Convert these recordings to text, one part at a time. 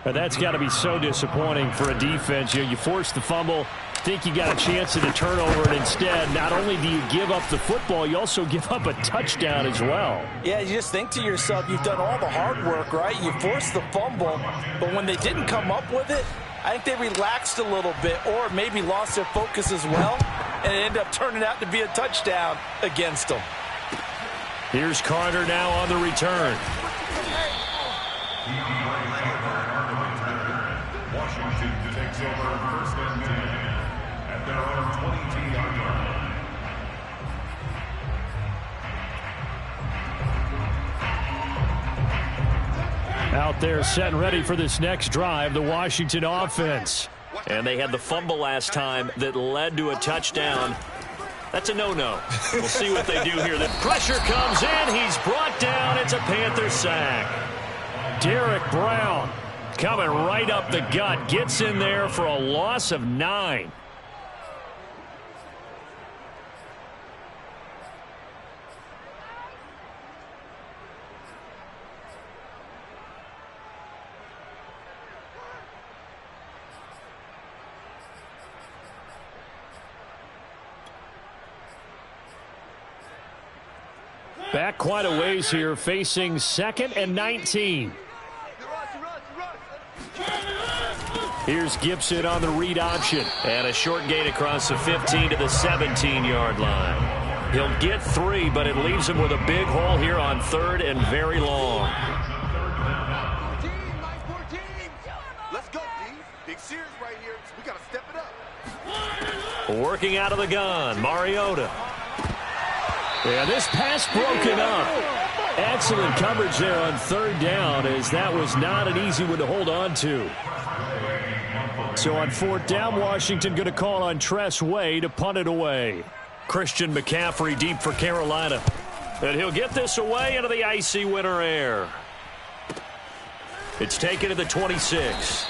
And that's got to be so disappointing for a defense. You force the fumble, think you got a chance at a turnover, and instead, not only do you give up the football, you also give up a touchdown as well. Yeah, you just think to yourself, you've done all the hard work, right? You forced the fumble, but when they didn't come up with it, I think they relaxed a little bit or maybe lost their focus as well, and it ended up turning out to be a touchdown against them. Here's Carter now on the return. Washington takes over first and 10 at their own 22-yard line. Out there set and ready for this next drive, the Washington offense. And they had the fumble last time that led to a touchdown. That's a no-no. We'll see what they do here. The pressure comes in. He's brought down. It's a Panther sack. Derek Brown coming right up the gut. Gets in there for a loss of 9. Back quite a ways here, facing 2nd and 19. Here's Gibson on the read option. And a short gain across the 15 to the 17-yard line. He'll get 3, but it leaves him with a big hole here on 3rd and very long. Let's go, D. Big series right here. We got to step it up. Working out of the gun, Mariota. Yeah, this pass broken up. Excellent coverage there on 3rd down, as that was not an easy one to hold on to. So on 4th down, Washington going to call on Tress Way to punt it away. Christian McCaffrey deep for Carolina. And he'll get this away into the icy winter air. It's taken to the 26.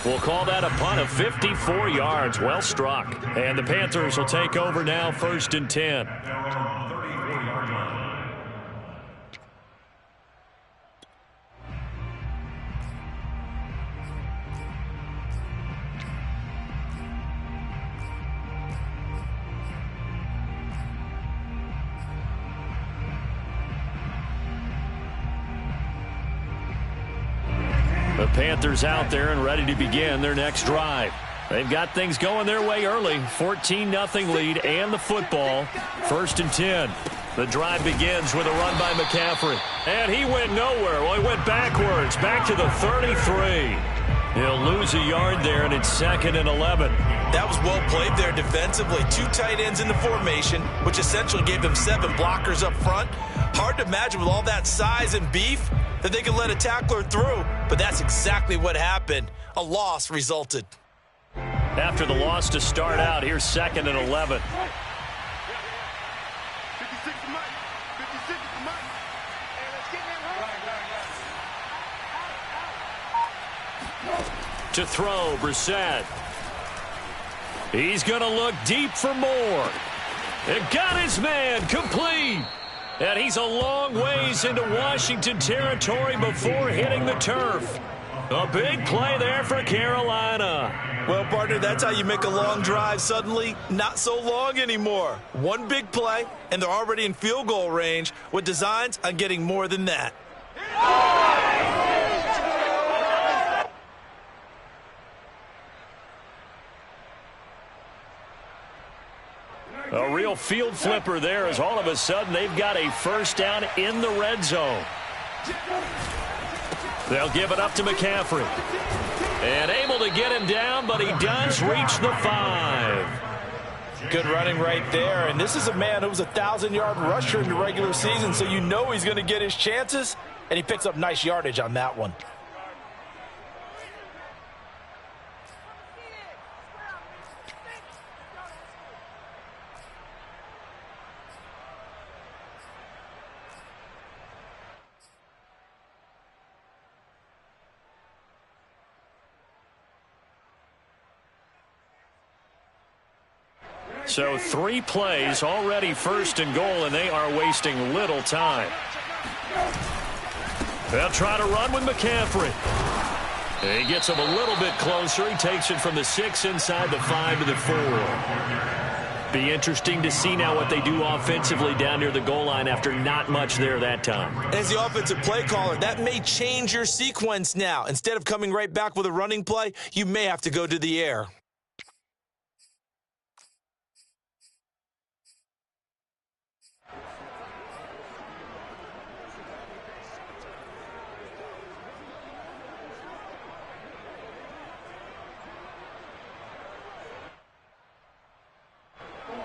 We'll call that a punt of 54 yards. Well struck. And the Panthers will take over now, 1st and 10. The Panthers out there and ready to begin their next drive. They've got things going their way early. 14-0 lead and the football. 1st and 10. The drive begins with a run by McCaffrey. And he went nowhere. Well, he went backwards. Back to the 33. He'll lose a yard there, and it's 2nd and 11. That was well played there defensively. 2 tight ends in the formation, which essentially gave them 7 blockers up front. Hard to imagine with all that size and beef that they could let a tackler through, but that's exactly what happened. A loss resulted. After the loss to start out, here's 2nd and 11. To throw, Brissett. He's going to look deep for more. And got his man complete. And he's a long ways into Washington territory before hitting the turf. A big play there for Carolina. Well, partner, that's how you make a long drive suddenly not so long anymore. One big play, and they're already in field goal range with designs on getting more than that. A real field flipper there, as all of a sudden they've got a 1st down in the red zone. They'll give it up to McCaffrey. And able to get him down, but he does reach the 5. Good running right there, and this is a man who was a 1,000-yard rusher in the regular season, so you know he's going to get his chances, and he picks up nice yardage on that one. So 3 plays, already 1st and goal, and they are wasting little time. They'll try to run with McCaffrey. He gets him a little bit closer. He takes it from the 6 inside the 5 to the 4. Be interesting to see now what they do offensively down near the goal line after not much there that time. As the offensive play caller, that may change your sequence now. Instead of coming right back with a running play, you may have to go to the air.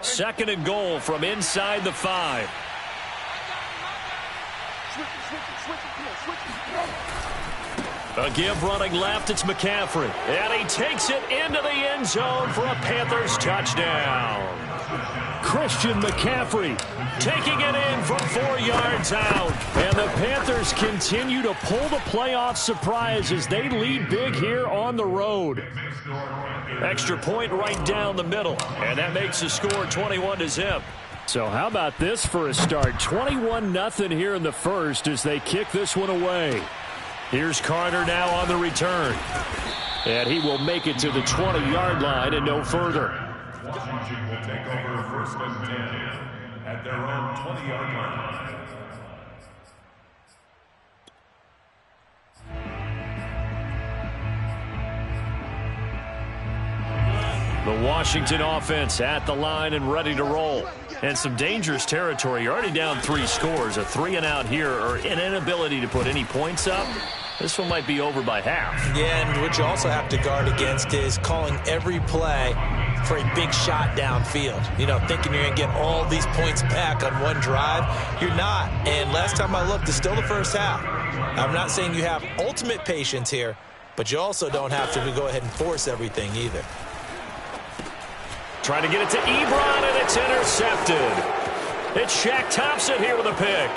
Second and goal from inside the 5. A give running left, it's McCaffrey. And he takes it into the end zone for a Panthers touchdown. Christian McCaffrey taking it in from 4 yards out. And the Panthers continue to pull the playoff surprise as they lead big here on the road. Extra point right down the middle. And that makes the score 21-0. So how about this for a start? 21-0 here in the first as they kick this one away. Here's Carter now on the return. And he will make it to the 20-yard line and no further. Washington will take over first and 10 at their own 20-yard line. The Washington offense at the line and ready to roll. And some dangerous territory. You're already down 3 scores. A 3-and-out here or an inability to put any points up. This one might be over by half. Yeah, and what you also have to guard against is calling every play for a big shot downfield. You know, thinking you're going to get all these points back on one drive. You're not. And last time I looked, it's still the first half. I'm not saying you have ultimate patience here, but you also don't have to go ahead and force everything either. Trying to get it to Ebron, and it's intercepted. It's Shaq Thompson here with a pick.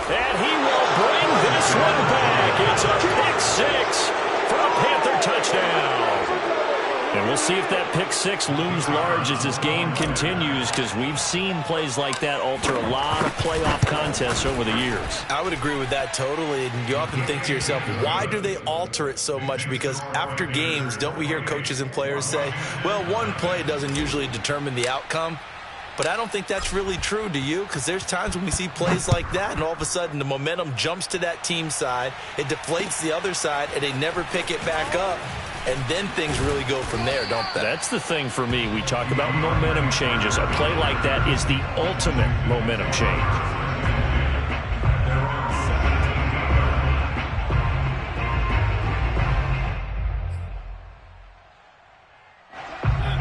And he will bring this one back. It's a pick 6 for a Panther touchdown. And we'll see if that pick 6 looms large as this game continues, because we've seen plays like that alter a lot of playoff contests over the years. I would agree with that totally. And you often think to yourself, why do they alter it so much? Because after games, don't we hear coaches and players say, well, one play doesn't usually determine the outcome? But I don't think that's really true, do you? Because there's times when we see plays like that, and all of a sudden the momentum jumps to that team side, it deflates the other side, and they never pick it back up. And then things really go from there, don't they? That's the thing for me. We talk about momentum changes. A play like that is the ultimate momentum change.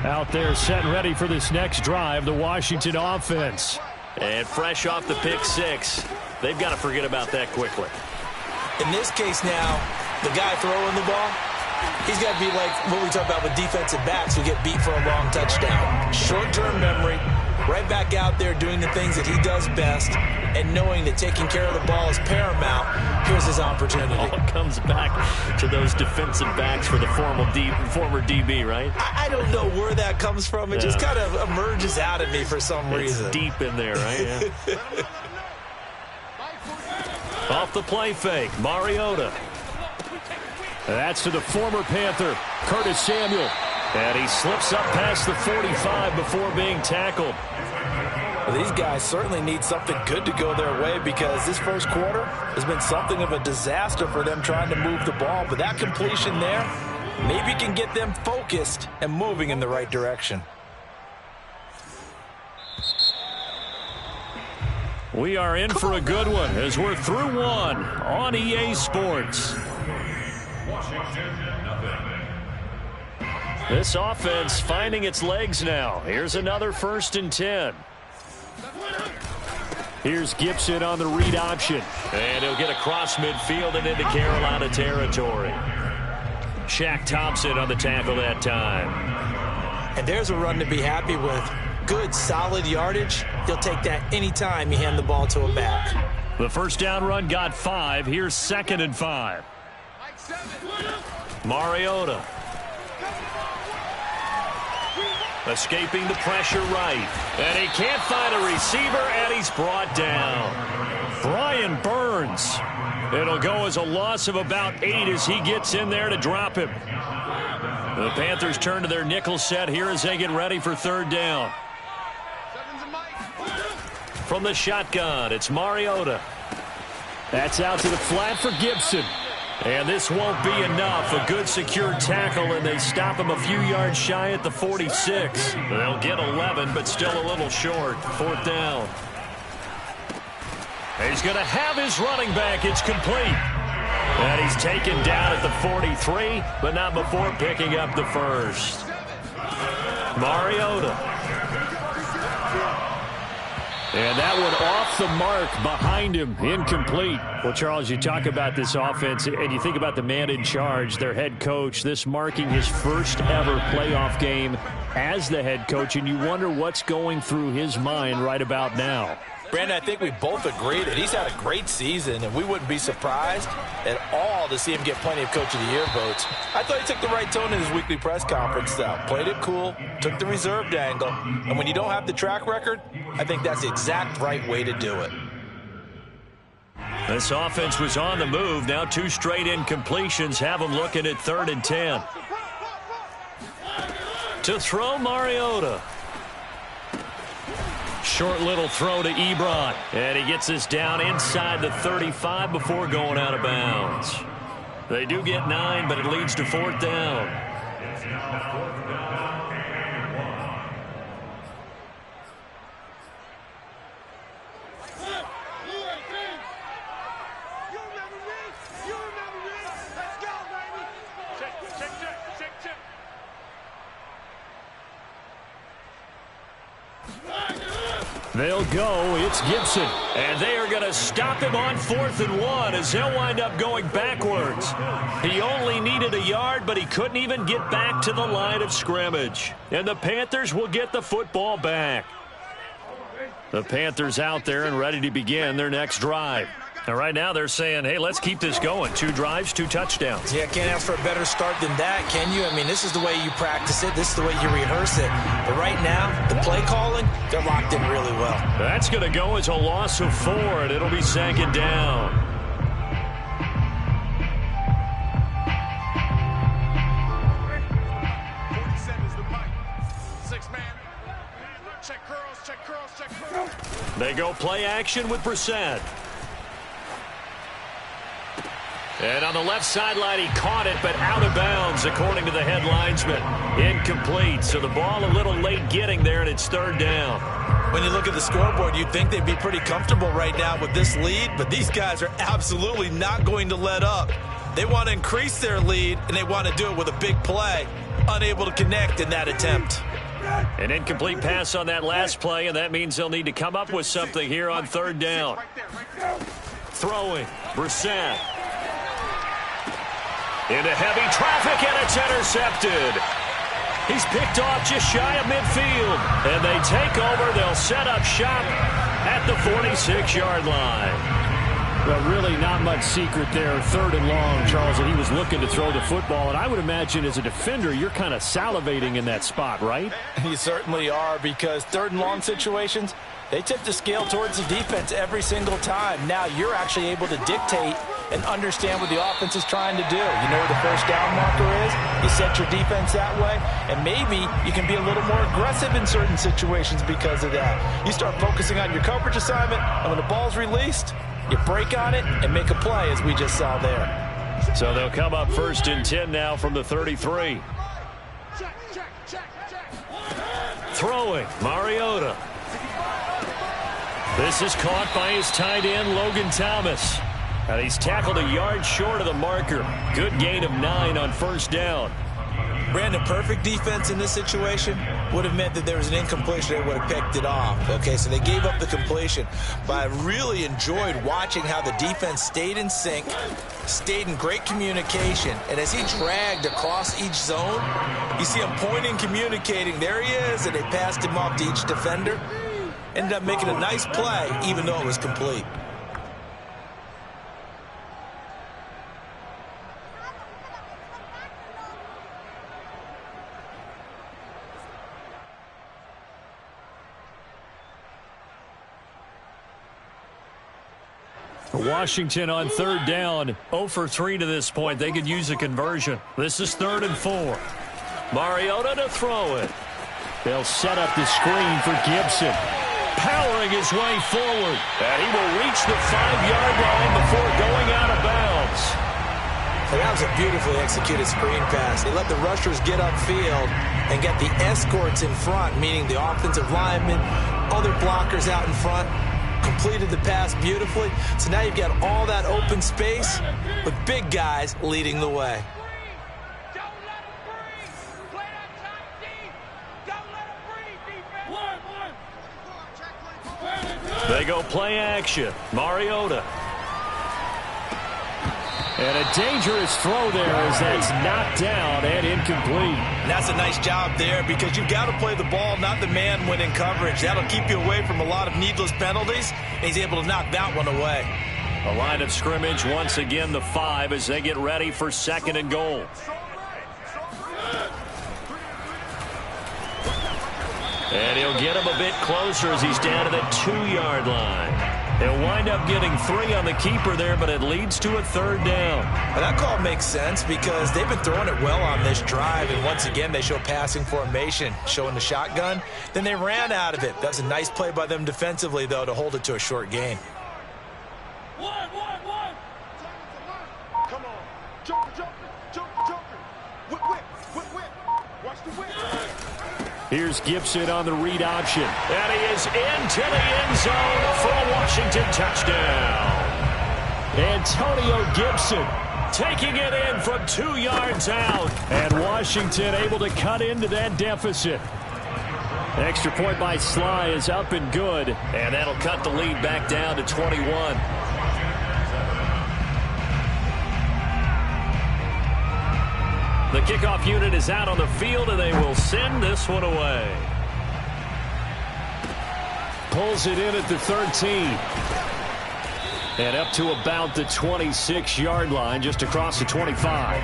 Out there set and ready for this next drive, the Washington offense. And fresh off the pick 6, they've got to forget about that quickly. In this case now, the guy throwing the ball, he's got to be like what we talk about with defensive backs who get beat for a long touchdown. Short-term memory, right back out there doing the things that he does best, and knowing that taking care of the ball is paramount. Here's his opportunity. All comes back to those defensive backs for the former DB, right? I don't know where that comes from. It just kind of emerges out of me for some reason. It's deep in there, right? Yeah. Off the play fake, Mariota. That's to the former Panther, Curtis Samuel. And he slips up past the 45 before being tackled. Well, these guys certainly need something good to go their way, because this first quarter has been something of a disaster for them trying to move the ball. But that completion there maybe can get them focused and moving in the right direction. We are in for a good one as we're through one on EA Sports. This offense finding its legs now. Here's another 1st and 10. Here's Gibson on the read option. And he'll get across midfield and into Carolina territory. Shaq Thompson on the tackle that time. And there's a run to be happy with. Good, solid yardage. He'll take that anytime you hand the ball to a back. The first down run got 5. Here's 2nd and 5. Mariota. Escaping the pressure right. And he can't find a receiver, and he's brought down. Brian Burns Barnes. It'll go as a loss of about 8 as he gets in there to drop him. The Panthers turn to their nickel set here as they get ready for third down. From the shotgun, it's Mariota. That's out to the flat for Gibson. And this won't be enough. A good secure tackle, and they stop him a few yards shy at the 46. They'll get 11, but still a little short. Fourth down. He's going to have his running back. It's complete. And he's taken down at the 43, but not before picking up the first. Mariota. And that one off the mark behind him, incomplete. Well, Charles, you talk about this offense, and you think about the man in charge, their head coach, this marking his first ever playoff game as the head coach, and you wonder what's going through his mind right about now. Brandon, I think we both agree that he's had a great season, and we wouldn't be surprised at all to see him get plenty of Coach of the Year votes. I thought he took the right tone in his weekly press conference, though. Played it cool, took the reserved angle, and when you don't have the track record, I think that's the exact right way to do it. This offense was on the move. Now 2 straight incompletions have them looking at 3rd and 10. To throw, Mariota. Short little throw to Ebron. And he gets us down inside the 35 before going out of bounds. They do get 9, but it leads to 4th down. They'll go. It's Gibson. And they are going to stop him on 4th and 1 as he'll wind up going backwards. He only needed a yard, but he couldn't even get back to the line of scrimmage. And the Panthers will get the football back. The Panthers out there and ready to begin their next drive. And right now they're saying, hey, let's keep this going. 2 drives, 2 touchdowns. Yeah, can't ask for a better start than that, can you? I mean, this is the way you practice it. This is the way you rehearse it. But right now, the play calling, they're locked in really well. That's going to go as a loss of 4, and it'll be 2nd down. They go play action with Brissett. And on the left sideline, he caught it, but out of bounds, according to the head linesman. Incomplete, so the ball a little late getting there, and it's 3rd down. When you look at the scoreboard, you'd think they'd be pretty comfortable right now with this lead, but these guys are absolutely not going to let up. They want to increase their lead, and they want to do it with a big play. Unable to connect in that attempt. An incomplete pass on that last play, and that means they'll need to come up with something here on 3rd down. Throwing, Brissett. Into heavy traffic, and it's intercepted. He's picked off just shy of midfield. And they take over. They'll set up shop at the 46-yard line. Well, really not much secret there. 3rd and long, Charles, and he was looking to throw the football. And I would imagine as a defender, you're kind of salivating in that spot, right? You certainly are, because 3rd and long situations, they tip the scale towards the defense every single time. Now you're actually able to dictate and understand what the offense is trying to do. You know where the first down marker is. You set your defense that way, and maybe you can be a little more aggressive in certain situations because of that. You start focusing on your coverage assignment, and when the ball's released, you break on it and make a play, as we just saw there. So they'll come up 1st and 10 now from the 33. Throwing, Mariota. This is caught by his tight end, Logan Thomas. And he's tackled a yard short of the marker. Good gain of 9 on 1st down. Brandon, perfect defense in this situation would have meant that there was an incompletion. They would have picked it off. Okay, so they gave up the completion. But I really enjoyed watching how the defense stayed in sync, stayed in great communication. And as he dragged across each zone, you see him pointing, communicating. There he is, and they passed him off to each defender. Ended up making a nice play, even though it was complete. Washington on third down, 0 for 3 to this point. They could use a conversion. This is 3rd and 4. Mariota to throw it. They'll set up the screen for Gibson. Powering his way forward. And he will reach the 5-yard line before going out of bounds. So that was a beautifully executed screen pass. They let the rushers get upfield and get the escorts in front, meaning the offensive linemen, other blockers out in front. Completed the pass beautifully. So now you've got all that open space with big guys leading the way. They go play action. Mariota. And a dangerous throw there as that's knocked down and incomplete. And that's a nice job there because you've got to play the ball, not the man when in coverage. That'll keep you away from a lot of needless penalties. And he's able to knock that one away. A line of scrimmage, once again the 5 as they get ready for 2nd and goal. And he'll get him a bit closer as he's down to the 2-yard line. They'll wind up getting 3 on the keeper there, but it leads to a 3rd down. Well, that call makes sense because they've been throwing it well on this drive, and once again they show passing formation, showing the shotgun. Then they ran out of it. That was a nice play by them defensively, though, to hold it to a short gain. Come on. Joker. Whip. Watch the whip. Here's Gibson on the read option. And he is into the end zone for a Washington touchdown. Antonio Gibson taking it in from 2 yards out. And Washington able to cut into that deficit. Extra point by Sly is up and good. And that'll cut the lead back down to 21. The kickoff unit is out on the field, and they will send this one away. Pulls it in at the 13. And up to about the 26-yard line, just across the 25.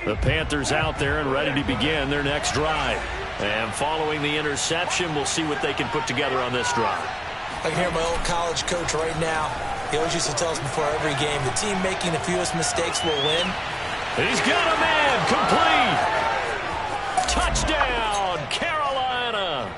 The Panthers out there and ready to begin their next drive. And following the interception, we'll see what they can put together on this drive. I can hear my old college coach right now. He always used to tell us before every game, the team making the fewest mistakes will win. He's got a man, complete. Touchdown, Carolina.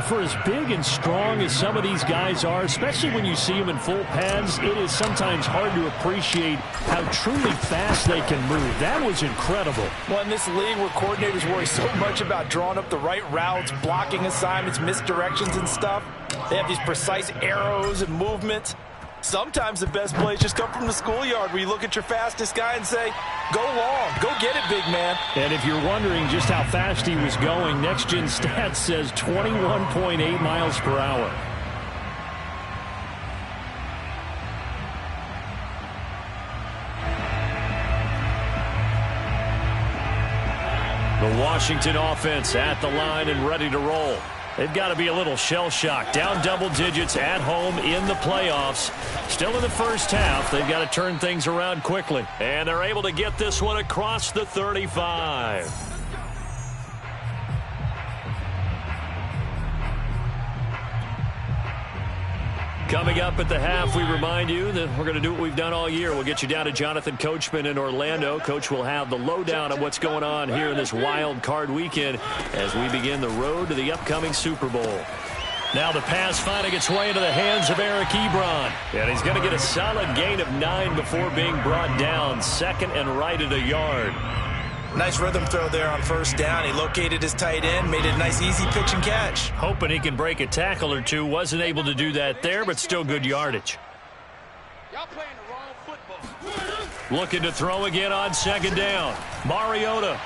For as big and strong as some of these guys are, especially when you see them in full pads, it is sometimes hard to appreciate how truly fast they can move. That was incredible. Well, in this league where coordinators worry so much about drawing up the right routes, blocking assignments, misdirections and stuff, they have these precise arrows and movements. Sometimes the best plays just come from the schoolyard where you look at your fastest guy and say, go long, go get it, big man. And if you're wondering just how fast he was going, Next Gen Stats says 21.8 miles per hour. The Washington offense at the line and ready to roll. They've got to be a little shell-shocked. Down double digits at home in the playoffs. Still in the first half. They've got to turn things around quickly. And they're able to get this one across the 35. Coming up at the half, we remind you that we're going to do what we've done all year. We'll get you down to Jonathan Coachman in Orlando. Coach will have the lowdown on what's going on here in this wild card weekend as we begin the road to the upcoming Super Bowl. Now the pass finding its way into the hands of Eric Ebron. And he's going to get a solid gain of 9 before being brought down. 2nd and right at a yard. Nice rhythm throw there on first down. He located his tight end, made it a nice easy pitch and catch. Hoping he can break a tackle or two. Wasn't able to do that there, but still good yardage. Y'all playing the wrong football. Looking to throw again on 2nd down. Mariota.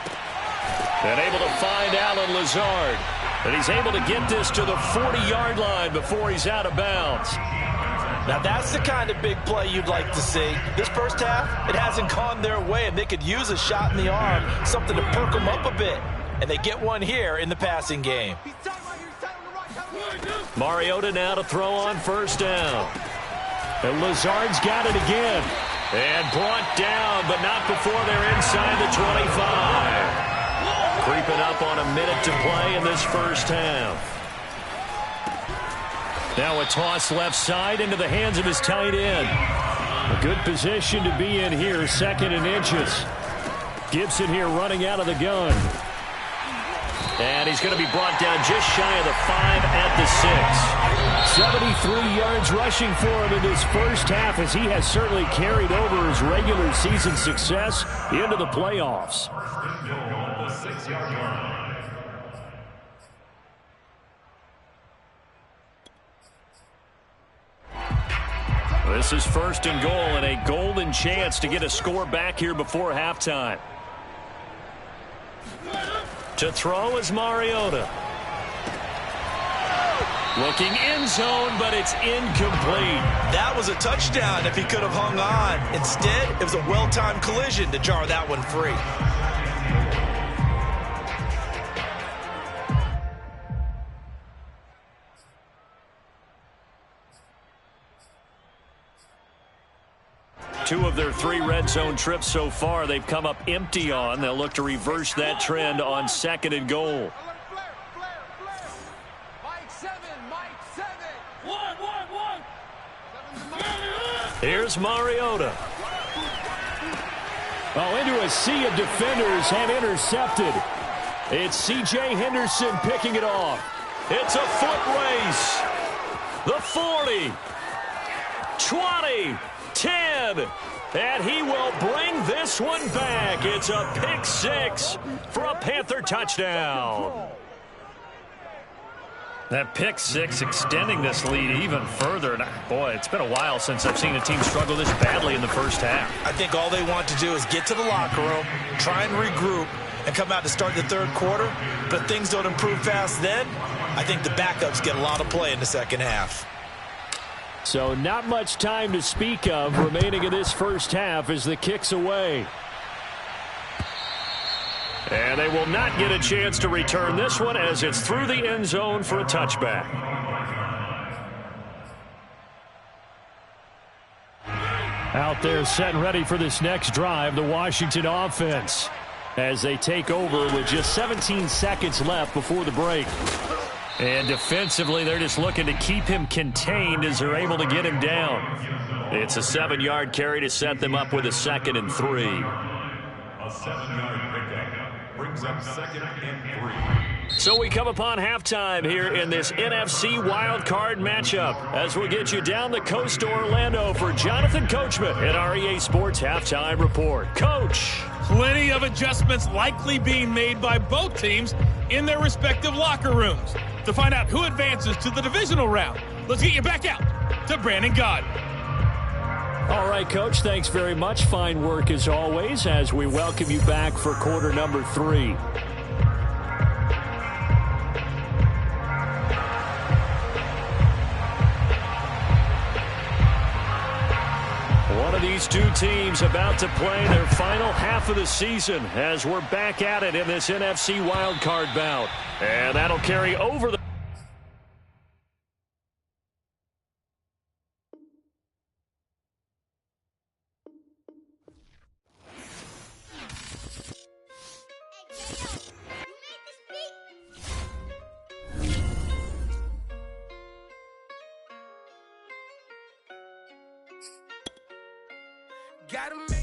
And able to find Alan Lazard. And he's able to get this to the 40-yard line before he's out of bounds. Now that's the kind of big play you'd like to see. This first half, it hasn't gone their way, and they could use a shot in the arm, something to perk them up a bit. And they get one here in the passing game. Mariota now to throw on first down. And Lazard's got it again. And brought down, but not before they're inside the 25. Creeping up on a minute to play in this first half. Now a toss left side into the hands of his tight end. A good position to be in here, 2nd and inches. Gibson here running out of the gun. And he's going to be brought down just shy of the 5 at the 6. 73 yards rushing for him in this first half, as he has certainly carried over his regular season success into the playoffs. This is 1st and goal, and a golden chance to get a score back here before halftime. To throw is Mariota. Looking end zone, but it's incomplete. That was a touchdown if he could have hung on. Instead, it was a well-timed collision to jar that one free. Two of their 3 red zone trips so far, they've come up empty on. They'll look to reverse that trend on 2nd and goal. Here's Mariota. Oh, into a sea of defenders and intercepted. It's C.J. Henderson picking it off. It's a foot race. The 40. 20. 10, and he will bring this one back. It's a pick 6 for a Panther touchdown. That pick 6 extending this lead even further. And boy, it's been a while since I've seen a team struggle this badly in the first half. I think all they want to do is get to the locker room, try and regroup, and come out to start the 3rd quarter. But if things don't improve fast then, I think the backups get a lot of play in the 2nd half. So not much time to speak of remaining in this first half as the kick's away. And they will not get a chance to return this one as it's through the end zone for a touchback. Out there set and ready for this next drive, the Washington offense, as they take over with just 17 seconds left before the break. And defensively, they're just looking to keep him contained as they're able to get him down. It's a 7-yard carry to set them up with a 2nd and 3. A 7-yard pickup brings up 2nd and 3. So we come upon halftime here in this NFC wildcard matchup as we get you down the coast to Orlando for Jonathan Coachman at our EA Sports Halftime Report. Coach. Plenty of adjustments likely being made by both teams in their respective locker rooms. To find out who advances to the divisional round, let's get you back out to Brandon Gaudin. All right, Coach, thanks very much. Fine work as always as we welcome you back for quarter number 3. One of these two teams about to play their final half of the season as we're back at it in this NFC wildcard bout. And that'll carry over the... Gotta make